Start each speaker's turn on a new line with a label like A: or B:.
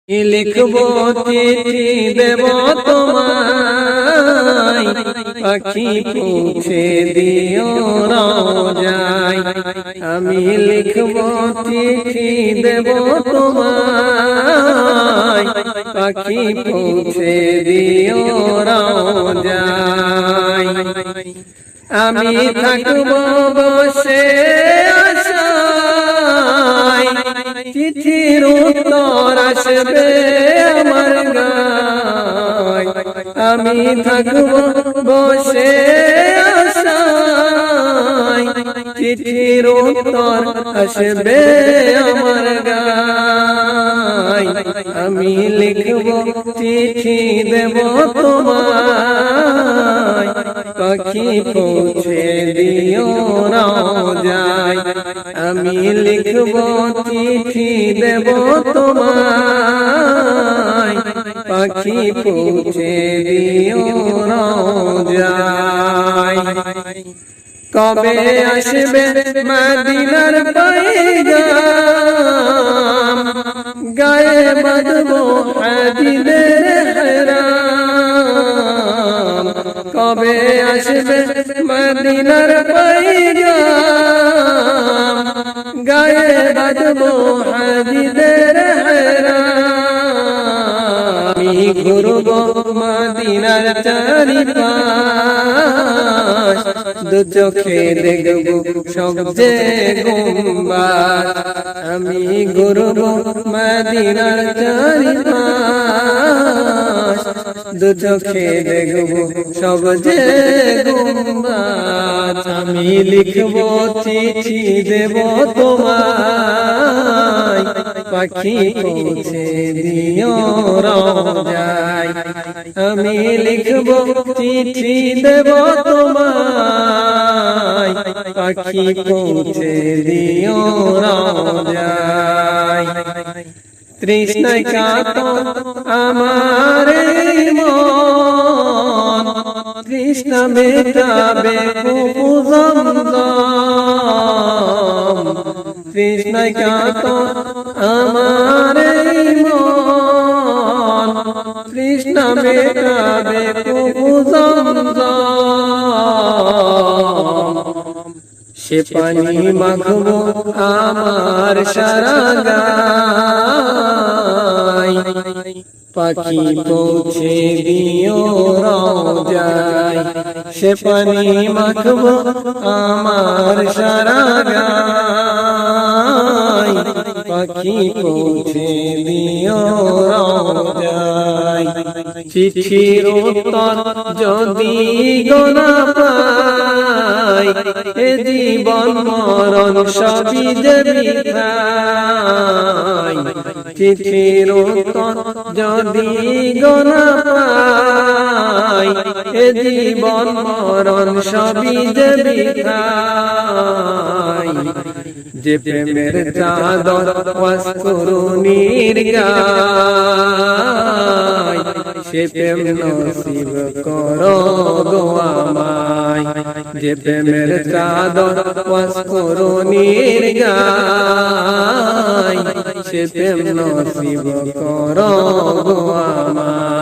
A: লিখবো চিঠি দেব তোমায়, পাখি পৌঁছে দিও রোজায়। আমি লিখবো চিঠি দেব তোমায়, পাখি পৌঁছে দিও রোজায়। আমি থাকবো বসে আশায়, চিঠির উত্তর আসবে আমার গায়। আমি থাকবো বসে আশায়, চিঠির উত্তর আসবে আমার গায়। আমি লিখবো চিঠি দেব তোমায়, পাখি পৌঁছে দিও রোজায়। আমি লিখবো চিঠি দেব তোমায়, পাখি পৌঁছে দিও রোজায়। কবে আসবে মদিনার পয়গাম, গায়ে বাঁধবো হাজিদের হেরাম। কবে আসবে মদিনার পয়গাম, গায়ে বাঁধবো হাজিদের হেরাম। আমি ঘুরবো মদিনার চারিপাশ, দু চোখে দেখবো সবচেয়ে গুম্বাদ। আমি ঘুরবো মদিনার চারিপাশ, দু চোখে দেখবো সবচেয়ে গুম্বাদ। আমি লিখবো চিঠি দেব তোমায়, পাখি পৌঁছে দিও রোজায়। আমি লিখবো চিঠি দেব তোমায়, পাখি পৌঁছে দিও রোজায়। তৃষ্ণায় কাতর আমার মন, তৃষ্ণা মেটাবে জমজম। তৃষ্ণায় কাতর আমার মন, তৃষ্ণা মেটাবে জমজম। সে পানি মাখবো আমার সারা গায়, পাখি পৌঁছে দিও রোজায়। সে পানি মাখবো আমার সারা গায়, পাখি পৌঁছে দিও রোজায়। চিঠির উত্তর যদি গোনা পাই, এ জীবন মরণ সবই যে বৃথায়। চিঠির উত্তর যদি গোনা পাই, এ জীবন মরণ সবই যে বৃথায়। যে প্রেমের চাদর ওয়াসকরুনির গায়, সে প্রেম নসিব করো গো আমায়। যে প্রেমের চাদর ওয়াসকরুনির গায়, সে প্রেম নসিব করো গো আমায়।